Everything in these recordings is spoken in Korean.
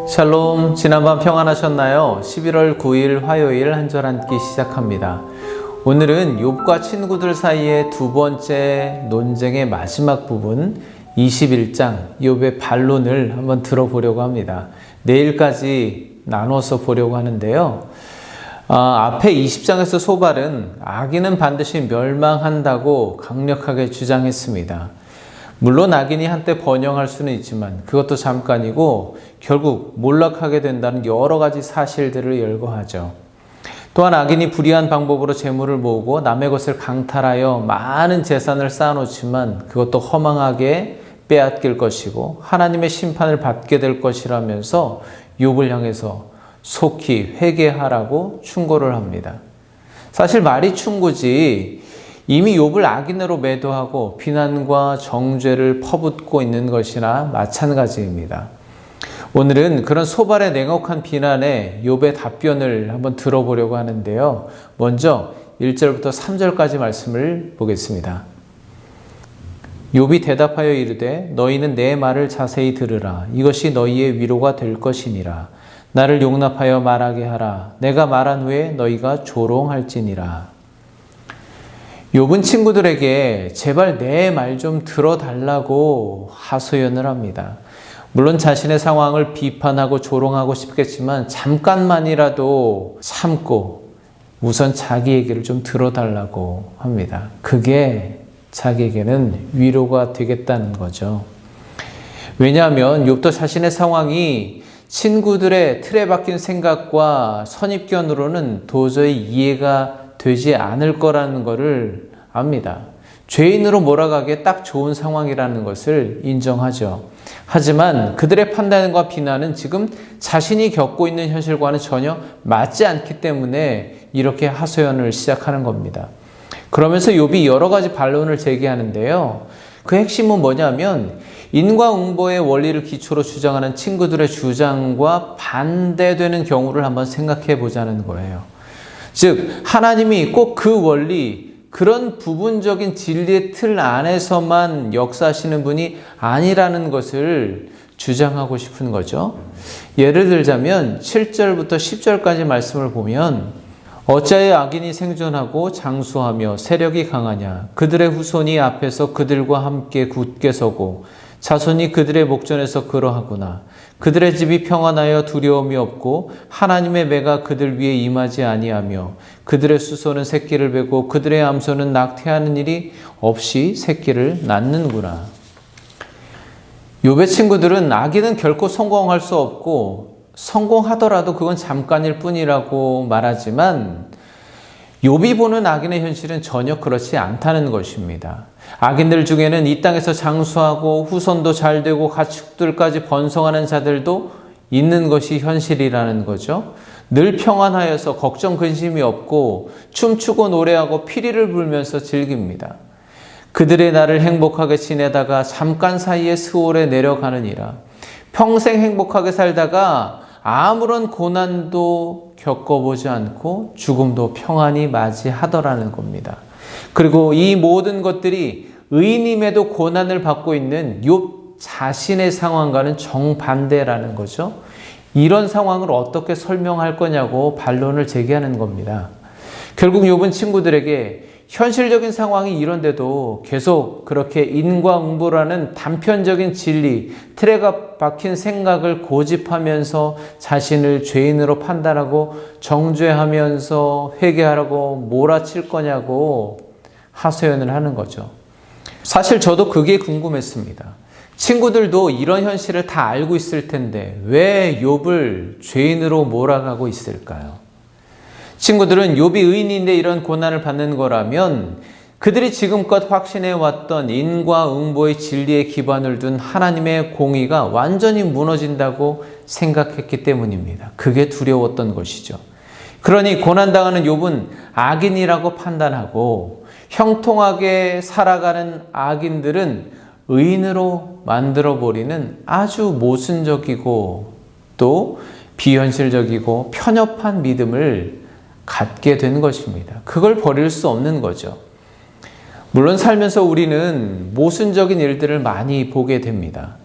샬롬, 지난밤 평안하셨나요? 11월 9일 화요일 한 절 한 끼 시작합니다. 오늘은 욥과 친구들 사이의 두 번째 논쟁의 마지막 부분 21장 욥의 반론을 한번 들어보려고 합니다. 내일까지 나눠서 보려고 하는데요. 앞에 20장에서 소발은 악인은 반드시 멸망한다고 강력하게 주장했습니다. 물론 악인이 한때 번영할 수는 있지만 그것도 잠깐이고 결국 몰락하게 된다는 여러 가지 사실들을 열거하죠. 또한 악인이 불의한 방법으로 재물을 모으고 남의 것을 강탈하여 많은 재산을 쌓아놓지만 그것도 허망하게 빼앗길 것이고 하나님의 심판을 받게 될 것이라면서 욥을 향해서 속히 회개하라고 충고를 합니다. 사실 말이 충고지 이미 욥을 악인으로 매도하고 비난과 정죄를 퍼붓고 있는 것이나 마찬가지입니다. 오늘은 그런 소발의 냉혹한 비난에 욥의 답변을 한번 들어보려고 하는데요. 먼저 1절부터 3절까지 말씀을 보겠습니다. 욥이 대답하여 이르되 너희는 내 말을 자세히 들으라. 이것이 너희의 위로가 될 것이니라. 나를 용납하여 말하게 하라. 내가 말한 후에 너희가 조롱할지니라. 욥은 친구들에게 제발 내 말 좀 들어달라고 하소연을 합니다. 물론 자신의 상황을 비판하고 조롱하고 싶겠지만 잠깐만이라도 참고 우선 자기 얘기를 좀 들어달라고 합니다. 그게 자기에게는 위로가 되겠다는 거죠. 왜냐하면 욥도 자신의 상황이 친구들의 틀에 박힌 생각과 선입견으로는 도저히 이해가 되지 않을 거라는 것을 압니다. 죄인으로 몰아가기에 딱 좋은 상황이라는 것을 인정하죠. 하지만 그들의 판단과 비난은 지금 자신이 겪고 있는 현실과는 전혀 맞지 않기 때문에 이렇게 하소연을 시작하는 겁니다. 그러면서 욥이 여러 가지 반론을 제기하는데요. 그 핵심은 뭐냐면 인과응보의 원리를 기초로 주장하는 친구들의 주장과 반대되는 경우를 한번 생각해 보자는 거예요. 즉 하나님이 꼭 그 원리, 그런 부분적인 진리의 틀 안에서만 역사하시는 분이 아니라는 것을 주장하고 싶은 거죠. 예를 들자면 7절부터 10절까지 말씀을 보면 어찌하여 악인이 생존하고 장수하며 세력이 강하냐. 그들의 후손이 앞에서 그들과 함께 굳게 서고 자손이 그들의 목전에서 그러하구나. 그들의 집이 평안하여 두려움이 없고 하나님의 매가 그들 위에 임하지 아니하며 그들의 수소는 새끼를 베고 그들의 암소는 낙태하는 일이 없이 새끼를 낳는구나. 욥의 친구들은 악인은 결코 성공할 수 없고 성공하더라도 그건 잠깐일 뿐이라고 말하지만 욥이 보는 악인의 현실은 전혀 그렇지 않다는 것입니다. 악인들 중에는 이 땅에서 장수하고 후손도 잘 되고 가축들까지 번성하는 자들도 있는 것이 현실이라는 거죠. 늘 평안하여서 걱정 근심이 없고 춤추고 노래하고 피리를 불면서 즐깁니다. 그들의 날을 행복하게 지내다가 잠깐 사이에 스올에 내려가느니라. 평생 행복하게 살다가 아무런 고난도 겪어보지 않고 죽음도 평안히 맞이하더라는 겁니다. 그리고 이 모든 것들이 의인임에도 고난을 받고 있는 욥 자신의 상황과는 정반대라는 거죠. 이런 상황을 어떻게 설명할 거냐고 반론을 제기하는 겁니다. 결국 욥은 친구들에게 현실적인 상황이 이런데도 계속 그렇게 인과응보라는 단편적인 진리, 틀에 박힌 생각을 고집하면서 자신을 죄인으로 판단하고 정죄하면서 회개하라고 몰아칠 거냐고 하소연을 하는 거죠. 사실 저도 그게 궁금했습니다. 친구들도 이런 현실을 다 알고 있을 텐데 왜 욥을 죄인으로 몰아가고 있을까요? 친구들은 욥이 의인인데 이런 고난을 받는 거라면 그들이 지금껏 확신해왔던 인과응보의 진리에 기반을 둔 하나님의 공의가 완전히 무너진다고 생각했기 때문입니다. 그게 두려웠던 것이죠. 그러니 고난당하는 욥은 악인이라고 판단하고 형통하게 살아가는 악인들은 의인으로 만들어버리는 아주 모순적이고 또 비현실적이고 편협한 믿음을 갖게 된 것입니다. 그걸 버릴 수 없는 거죠. 물론 살면서 우리는 모순적인 일들을 많이 보게 됩니다.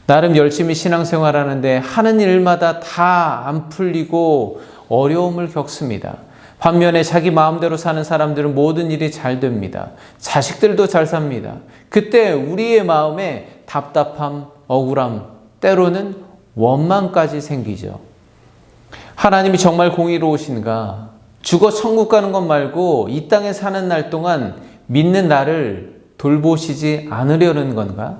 나름 열심히 신앙생활하는데 하는 일마다 다 안 풀리고 어려움을 겪습니다. 반면에 자기 마음대로 사는 사람들은 모든 일이 잘 됩니다. 자식들도 잘 삽니다. 그때 우리의 마음에 답답함, 억울함, 때로는 원망까지 생기죠. 하나님이 정말 공의로우신가? 죽어 천국 가는 것 말고 이 땅에 사는 날 동안 믿는 나를 돌보시지 않으려는 건가?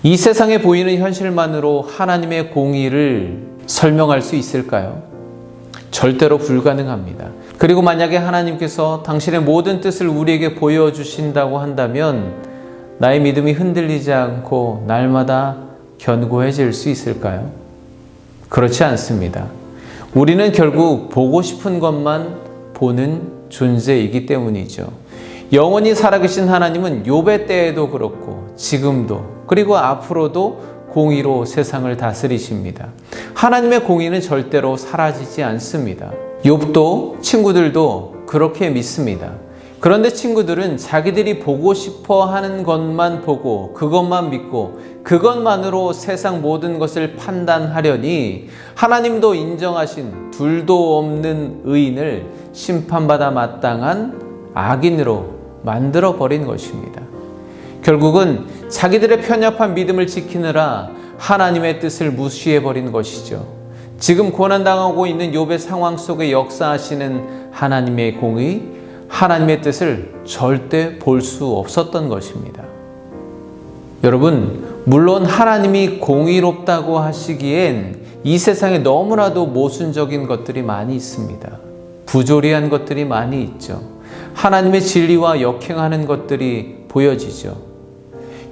이 세상에 보이는 현실만으로 하나님의 공의를 설명할 수 있을까요? 절대로 불가능합니다. 그리고 만약에 하나님께서 당신의 모든 뜻을 우리에게 보여주신다고 한다면 나의 믿음이 흔들리지 않고 날마다 견고해질 수 있을까요? 그렇지 않습니다. 우리는 결국 보고 싶은 것만 보는 존재이기 때문이죠. 영원히 살아계신 하나님은 욥의 때에도 그렇고 지금도 그리고 앞으로도 공의로 세상을 다스리십니다. 하나님의 공의는 절대로 사라지지 않습니다. 욥도 친구들도 그렇게 믿습니다. 그런데 친구들은 자기들이 보고 싶어 하는 것만 보고 그것만 믿고 그것만으로 세상 모든 것을 판단하려니 하나님도 인정하신 둘도 없는 의인을 심판받아 마땅한 악인으로 만들어버린 것입니다. 결국은 자기들의 편협한 믿음을 지키느라 하나님의 뜻을 무시해버린 것이죠. 지금 고난당하고 있는 욥의 상황 속에 역사하시는 하나님의 공의, 하나님의 뜻을 절대 볼 수 없었던 것입니다. 여러분, 물론 하나님이 공의롭다고 하시기엔 이 세상에 너무나도 모순적인 것들이 많이 있습니다. 부조리한 것들이 많이 있죠. 하나님의 진리와 역행하는 것들이 보여지죠.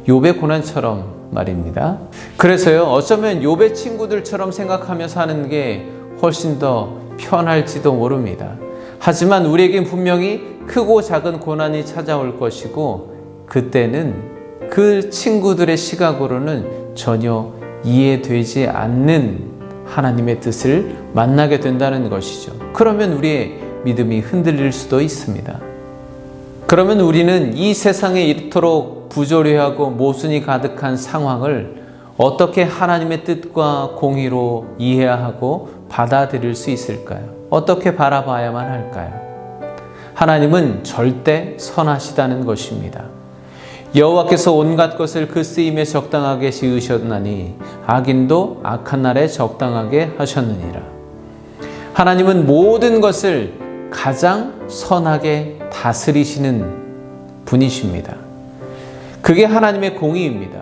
욥의 고난처럼 말입니다. 그래서요, 어쩌면 욥의 친구들처럼 생각하며 사는 게 훨씬 더 편할지도 모릅니다. 하지만 우리에겐 분명히 크고 작은 고난이 찾아올 것이고 그때는 그 친구들의 시각으로는 전혀 이해되지 않는 하나님의 뜻을 만나게 된다는 것이죠. 그러면 우리의 믿음이 흔들릴 수도 있습니다. 그러면 우리는 이 세상에 이토록 부조리하고 모순이 가득한 상황을 어떻게 하나님의 뜻과 공의로 이해하고 받아들일 수 있을까요? 어떻게 바라봐야만 할까요? 하나님은 절대 선하시다는 것입니다. 여호와께서 온갖 것을 그 쓰임에 적당하게 지으셨나니 악인도 악한 날에 적당하게 하셨느니라. 하나님은 모든 것을 가장 선하게 다스리시는 분이십니다. 그게 하나님의 공의입니다.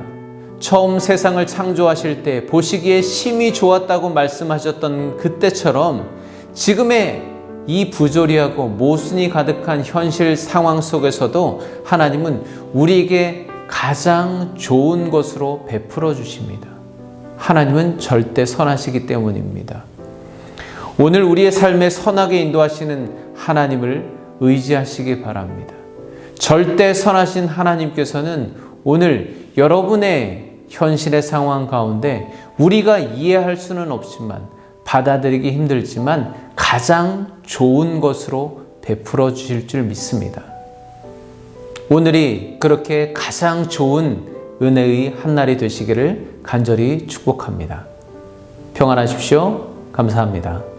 처음 세상을 창조하실 때 보시기에 심히 좋았다고 말씀하셨던 그때처럼 지금의 이 부조리하고 모순이 가득한 현실 상황 속에서도 하나님은 우리에게 가장 좋은 것으로 베풀어 주십니다. 하나님은 절대 선하시기 때문입니다. 오늘 우리의 삶에 선하게 인도하시는 하나님을 의지하시기 바랍니다. 절대 선하신 하나님께서는 오늘 여러분의 현실의 상황 가운데 우리가 이해할 수는 없지만 받아들이기 힘들지만 가장 좋은 것으로 베풀어 주실 줄 믿습니다. 오늘이 그렇게 가장 좋은 은혜의 한날이 되시기를 간절히 축복합니다. 평안하십시오. 감사합니다.